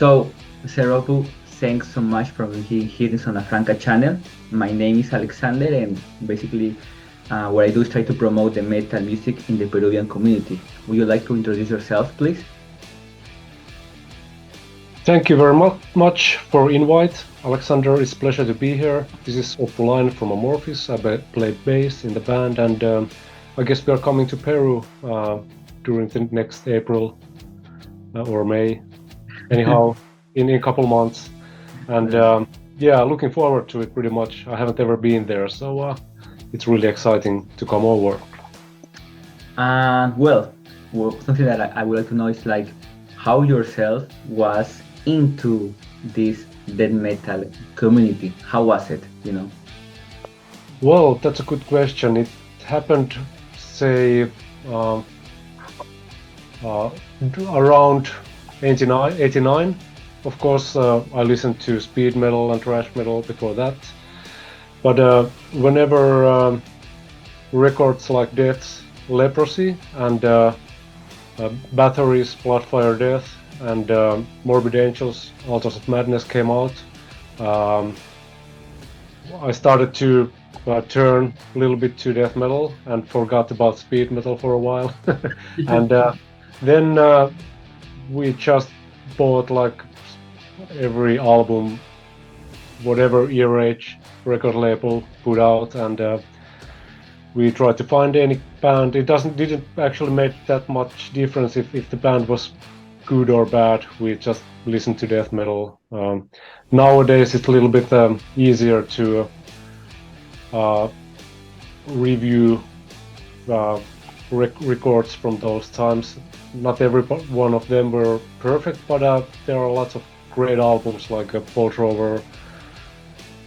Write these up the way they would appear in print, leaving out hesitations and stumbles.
So, Seropu, thanks so much for being here in Zona Franca channel. My name is Alexander, and basically, what I do is try to promote the metal music in the Peruvian community. Would you like to introduce yourself, please? Thank you very much for invite, Alexander. It's a pleasure to be here. This is Oppu from Amorphis. I play bass in the band, and I guess we are coming to Peru during the next April or May. Anyhow, in a couple months, and looking forward to it pretty much. I haven't ever been there, so it's really exciting to come over. Well, something that I would like to know is like how yourself was into this death metal community. How was it, Well, that's a good question. It happened, say, around 89. Of course, I listened to speed metal and thrash metal before that. But whenever records like Death's Leprosy and Bathory's Bloodfire Death and Morbid Angel's Altars of Madness came out, I started to turn a little bit to death metal and forgot about speed metal for a while. And then we just bought like every album, whatever ear-age record label put out, and we tried to find any band. It didn't actually make that much difference if the band was good or bad. We just listened to death metal. Nowadays it's a little bit easier to review records from those times. Not every one of them were perfect, but there are lots of great albums like Paul Trover's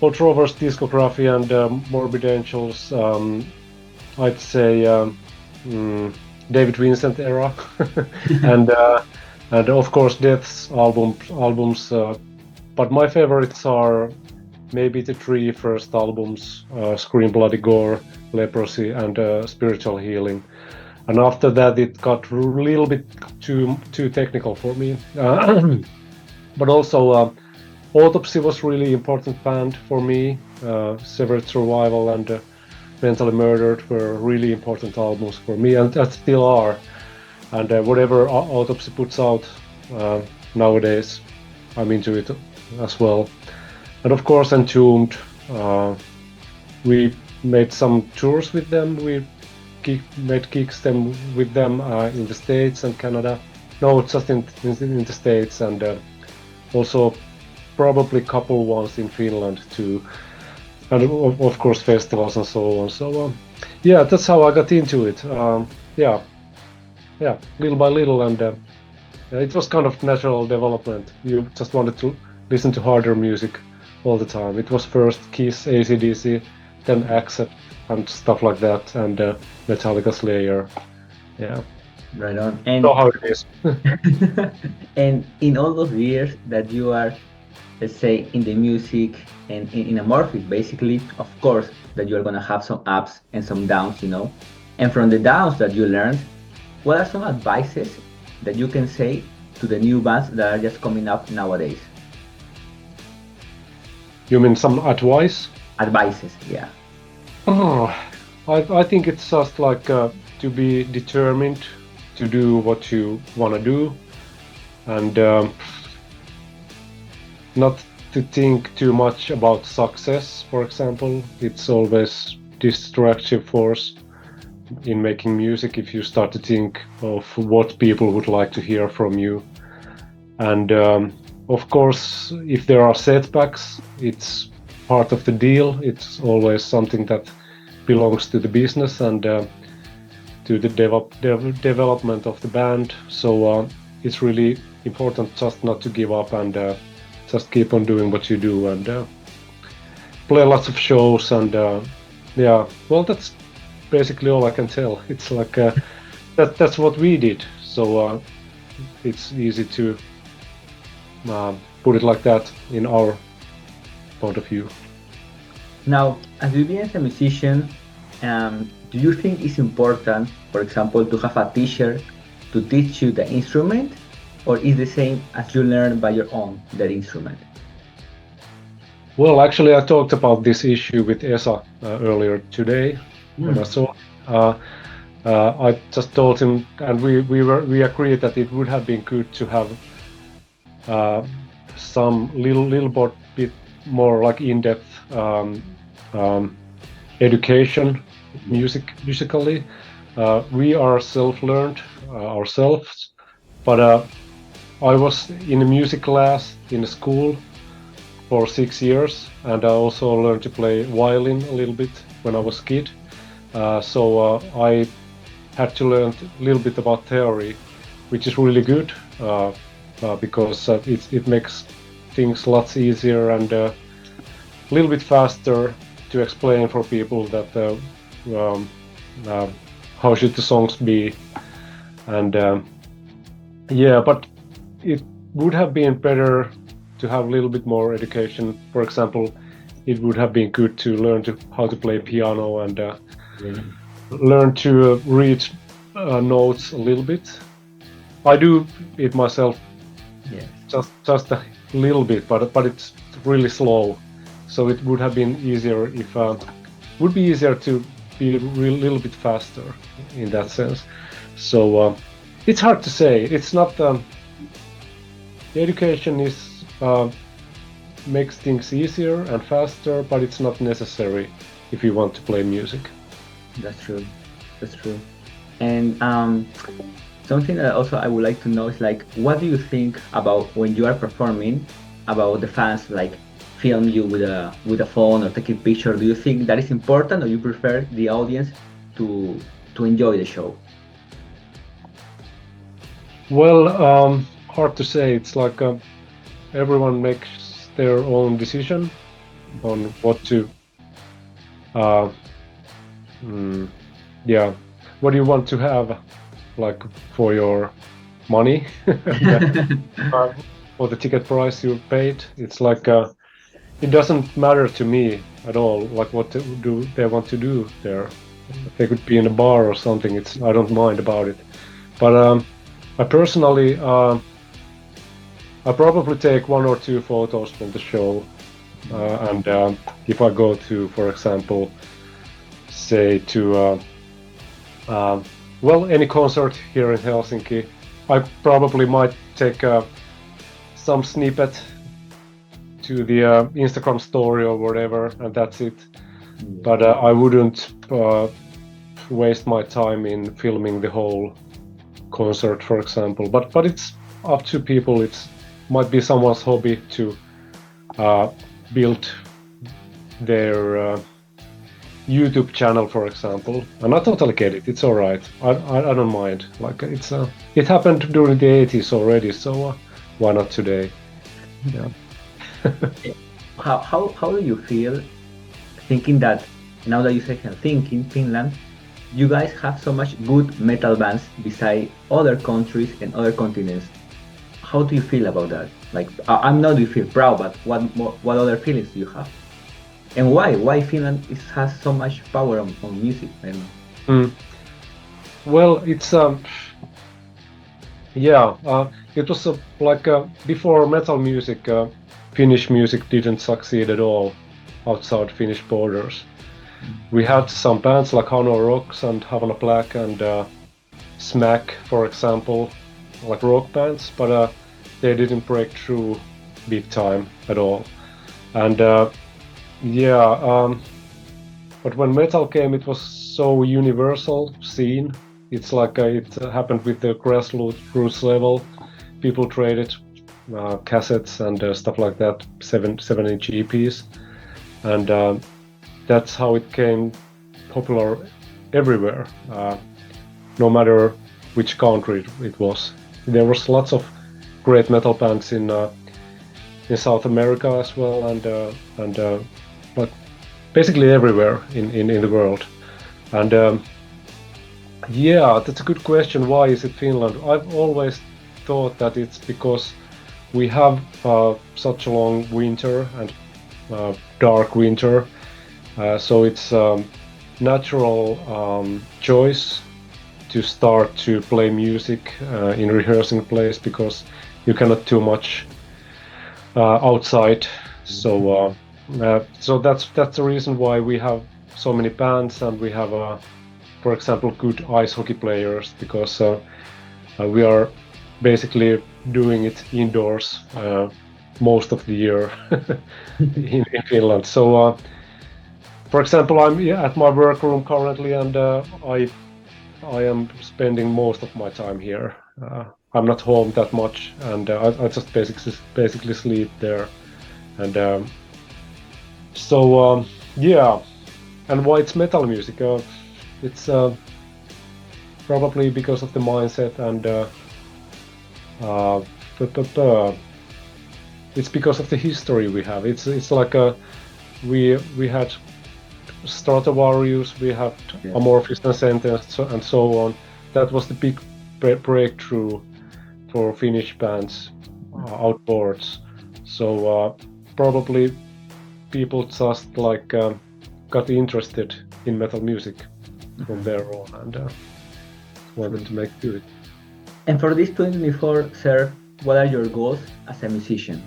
discography and Morbid Angel's, I'd say David Vincent era, and of course Death's albums. But my favorites are maybe the three first albums: Scream Bloody Gore, Leprosy, and Spiritual Healing. And after that, it got a little bit too technical for me. But also, Autopsy was really important band for me. Severed Survival and Mentally Murdered were really important albums for me, and that still are. And whatever Autopsy puts out nowadays, I'm into it as well. And of course, Entombed. We made some tours with them. We made gigs with them in the States and Canada. No, just in the States, and also probably a couple ones in Finland too. And of course festivals and so on. So that's how I got into it. Little by little, and it was kind of natural development. You just wanted to listen to harder music all the time. It was first Kiss, AC/DC, then Accept and stuff like that, and Metallica, Slayer. Yeah. Right on. And so how it is. And in all those years that you are, let's say, in the music and in Amorphis, basically, of course, that you're gonna have some ups and some downs, And from the downs that you learned, what are some advices that you can say to the new bands that are just coming up nowadays? You mean some advice? Advices, yeah. I think it's just like to be determined to do what you want to do, and not to think too much about success, for example. It's always destructive force in making music if you start to think of what people would like to hear from you. And of course, if there are setbacks, it's part of the deal. It's always something that belongs to the business and to the development of the band. So it's really important just not to give up and just keep on doing what you do and play lots of shows. And that's basically all I can tell. It's like that's what we did. So it's easy to put it like that in our point of view. Now, as you being as a musician, do you think it's important, for example, to have a teacher to teach you the instrument, or is the same as you learn by your own that instrument? Well, actually, I talked about this issue with Esa earlier today when I Mm. saw. Uh, I just told him, and we agreed that it would have been good to have some bit more like in-depth education musically. We are self-learned ourselves, but I was in a music class in a school for 6 years, and I also learned to play violin a little bit when I was a kid. So I had to learn a little bit about theory, which is really good because it makes things lots easier and a little bit faster to explain for people that um, how should the songs be, and yeah, but it would have been better to have a little bit more education. For example, it would have been good to learn how to play piano and learn to read notes a little bit. I do it myself, Yes. just a little bit, but it's really slow. So it would have been easier if would be easier to be a little bit faster in that sense. So it's hard to say. It's not the education is makes things easier and faster, but it's not necessary if you want to play music. That's true. That's true. And something that also I would like to know is like, what do you think about when you are performing, about the fans like film you with a phone or take a picture? Do you think that is important, or you prefer the audience to enjoy the show? Well, hard to say. It's like everyone makes their own decision on what to uh, yeah, what do you want to have like for your money for the ticket price you paid. It's like it doesn't matter to me at all like what do they want to do there. They could be in a bar or something. It's I don't mind about it, but I personally I probably take one or two photos from the show and if I go to, for example, say to well, any concert here in Helsinki, I probably might take some snippet to the Instagram story or whatever, and that's it. But I wouldn't waste my time in filming the whole concert, for example. But it's up to people. It might be someone's hobby to build their YouTube channel, for example, and I totally get it. It's all right. I don't mind. Like it happened during the 80s already, so why not today? Yeah. How do you feel thinking that now that you say Helsinki, in Finland, you guys have so much good metal bands beside other countries and other continents? How do you feel about that? Like, I'm not do you feel proud, but what other feelings do you have? And why Finland has so much power on music? I don't know. Well, it's yeah, it was like before metal music, Finnish music didn't succeed at all outside Finnish borders. We had some bands like Hano Rocks and Havana Black and Smack, for example, like rock bands, but they didn't break through big time at all. And yeah, but when metal came, it was so universal scene. It's like it happened with the grassroots level. People traded cassettes and stuff like that, 7-inch EPs, and that's how it came popular everywhere, no matter which country it was. There was lots of great metal bands in South America as well, and but basically everywhere in the world. And yeah, that's a good question. Why is it Finland? I've always thought that it's because we have such a long winter and dark winter, so it's natural choice to start to play music in rehearsing place, because you cannot too much outside. So that's the reason why we have so many bands, and we have for example, good ice hockey players, because we are basically doing it indoors most of the year in Finland. So for example, I'm at my workroom currently, and I am spending most of my time here. I'm not home that much, and I just basically sleep there. And yeah. And why it's metal music? It's probably because of the mindset, and it's because of the history we have. It's like we had Stratovarius, we had Amorphis and Gente, and so on. That was the big breakthrough for Finnish bands outboards. So probably people just like got interested in metal music from there on, and wanted to make good. And for this 2024, sir, what are your goals as a musician?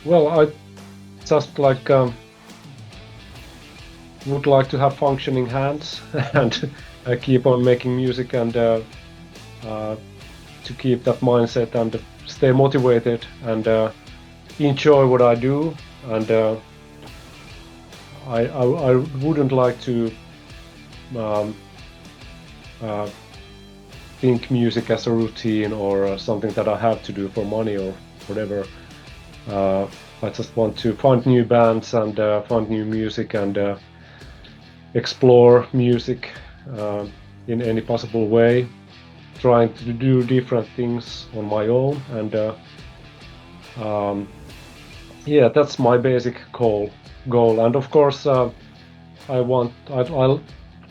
Well, I just like would like to have functioning hands and keep on making music, and to keep that mindset and stay motivated and enjoy what I do. And I wouldn't like to think music as a routine or something that I have to do for money or whatever. I just want to find new bands and find new music and explore music in any possible way, trying to do different things on my own. And yeah, that's my basic goal. And of course, I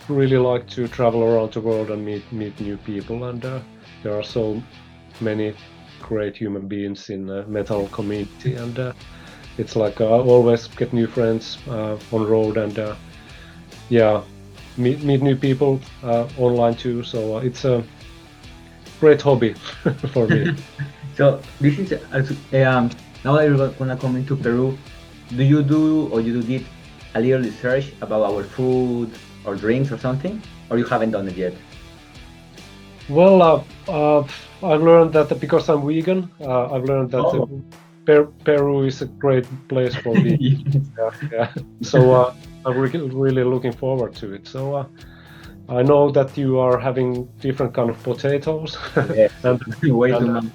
really like to travel around the world and meet new people. And there are so many great human beings in the metal community, and it's like I always get new friends on road, and yeah, meet new people online too. So it's a great hobby for me. So this is now that you're gonna come into Peru, do you did a little research about our food or drinks or something, or you haven't done it yet? Well, I've learned that because I'm vegan, I've learned that Peru is a great place for vegans. Yeah. So I'm really looking forward to it. So I know that you are having different kind of potatoes. Yeah, and, way too much.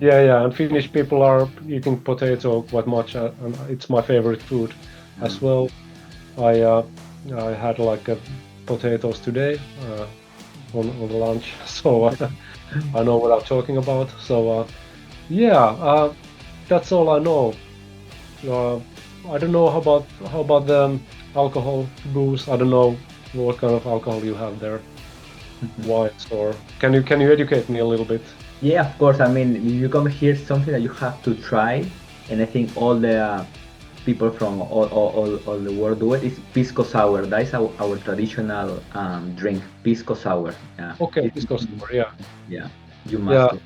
Yeah, and Finnish people are eating potato quite much, and it's my favorite food as well. I had like potatoes today on the lunch, so I know what I'm talking about. So yeah, that's all I know. I don't know how about the alcohol, booze. I don't know what kind of alcohol you have there, wines, or can you educate me a little bit? Yeah, of course. I mean, you come here, something that you have to try, and I think all the people from all the world do it. Is pisco sour. That is our traditional drink, pisco sour. Yeah. Okay, pisco sour. Yeah. Yeah, you must. Yeah.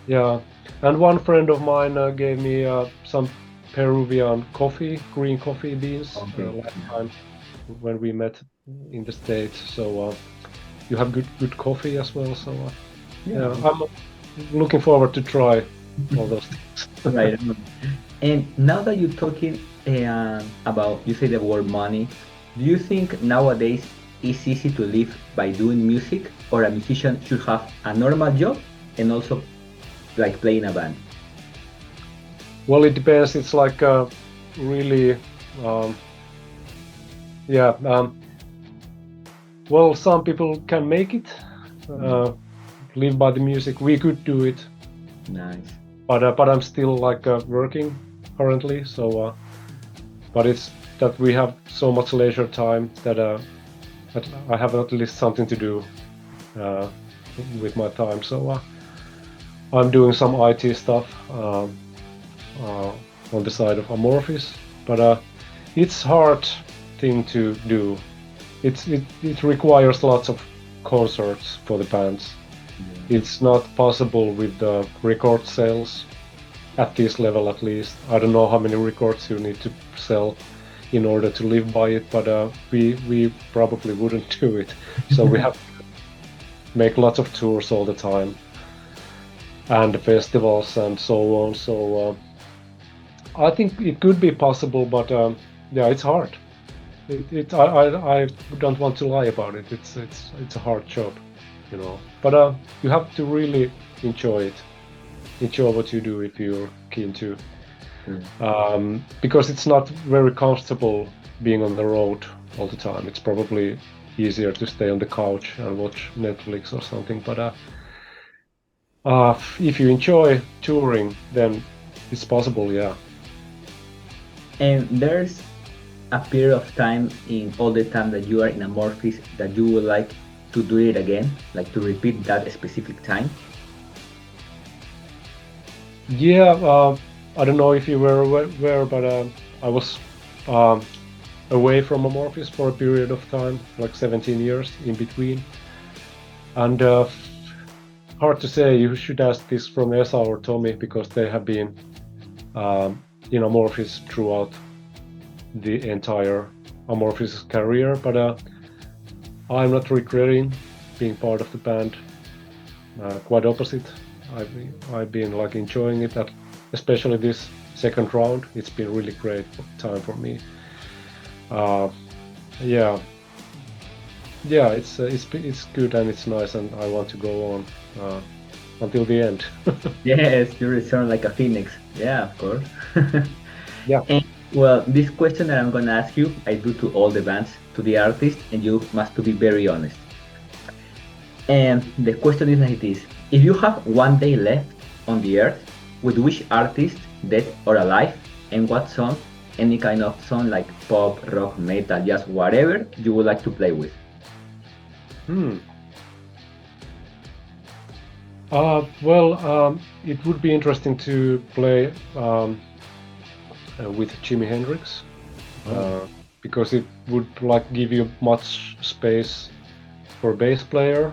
Yeah. And one friend of mine gave me some Peruvian coffee, green coffee beans last time when we met in the States. So you have good coffee as well. So yeah, I'm looking forward to try all those things. Right. And now that you're talking about, you say the word money, do you think nowadays it's easy to live by doing music, or a musician should have a normal job and also like play in a band? Well, it depends. It's like really, yeah. Well, some people can make it, live by the music. We could do it. Nice. But I'm still like working currently. So, but it's that we have so much leisure time that I have at least something to do with my time. So I'm doing some IT stuff on the side of Amorphis, but it's hard thing to do it requires lots of concerts for the bands. Yeah. It's not possible with the record sales at this level, at least. I don't know how many records you need to sell in order to live by it, but we probably wouldn't do it. So we have to make lots of tours all the time and festivals and so on. So I think it could be possible, but yeah, it's hard. I don't want to lie about it. It's a hard job, you know. But you have to really enjoy it. Enjoy what you do if you're keen to. Because it's not very comfortable being on the road all the time. It's probably easier to stay on the couch and watch Netflix or something. But if you enjoy touring, then it's possible, yeah. And there's a period of time in all the time that you are in Amorphis that you would like to do it again, like to repeat that specific time? Yeah, I don't know if you were aware, but I was away from Amorphis for a period of time, like 17 years in between. And hard to say, you should ask this from Esa or Tommy, because they have been in Amorphis throughout the entire Amorphis career. But I'm not regretting being part of the band. Quite opposite. I've been like enjoying it, especially this second round. It's been really great time for me. Yeah, it's good and it's nice, and I want to go on until the end. Yes, you return like a phoenix. Yeah, of course. Yeah. And well, this question that I'm gonna ask you, I do to all the bands, to the artist, and you must to be very honest. And the question is like this: if you have one day left on the earth, with which artist, dead or alive, and what song, any kind of song like pop, rock, metal, just whatever you would like to play with? Well, it would be interesting to play with Jimi Hendrix, because it would like give you much space for a bass player.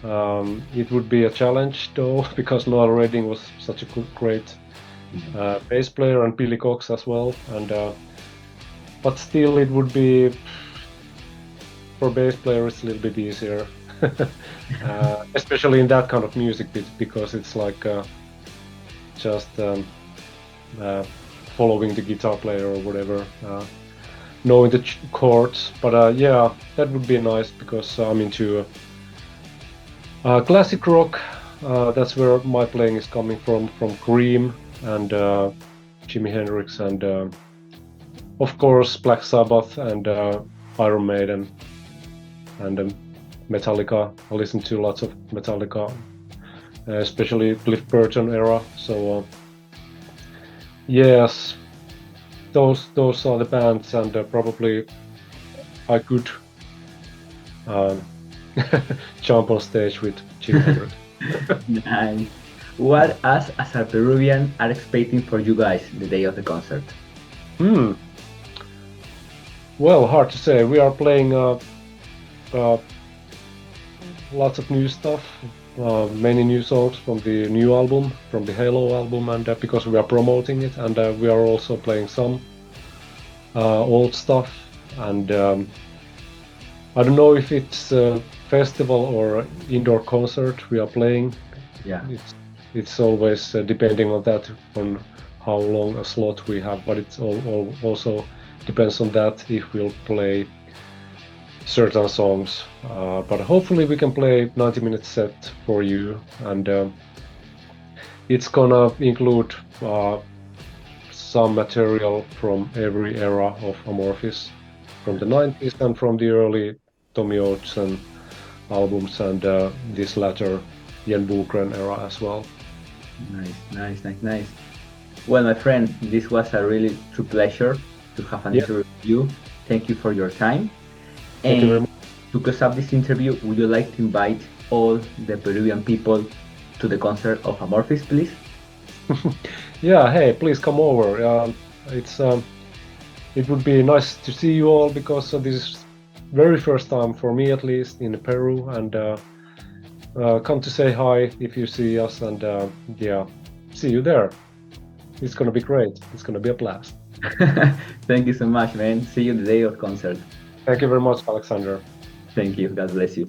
It would be a challenge though, because Noel Redding was such a great bass player, and Billy Cox as well. And but still, it would be, for bass player, it's a little bit easier, especially in that kind of music, because it's like just following the guitar player or whatever, knowing the chords. But yeah, that would be nice, because I'm into classic rock. That's where my playing is coming from Cream and Jimi Hendrix, and of course Black Sabbath and Iron Maiden and Metallica. I listen to lots of Metallica, especially Cliff Burton era. So yes, those are the bands, and probably I could jump on stage with Jimi Hendrix. Nice. What us as a Peruvian are expecting for you guys the day of the concert? Well, hard to say. We are playing lots of new stuff, many new songs from the new album, from the Halo album, and because we are promoting it, and we are also playing some old stuff. And I don't know if it's a festival or indoor concert we are playing. Yeah. It's always depending on that, on how long a slot we have, but it's also depends on that if we'll play certain songs. But hopefully we can play 90-minute set for you, and it's gonna include some material from every era of Amorphis, from the 90s and from the early Tommy Oates albums, and this latter Jan Bogren era as well. Nice. Well, my friend, this was a really true pleasure to have an interview with you. Thank you for your time. Thank you very much. To close up this interview, would you like to invite all the Peruvian people to the concert of Amorphis, please? Yeah, hey, please come over. It would be nice to see you all, because this is very first time for me, at least, in Peru, and come to say hi if you see us, and yeah, see you there. It's gonna be great. It's gonna be a blast. Thank you so much, man. See you the day of concert. Thank you very much, Alexander. Thank you. God bless you.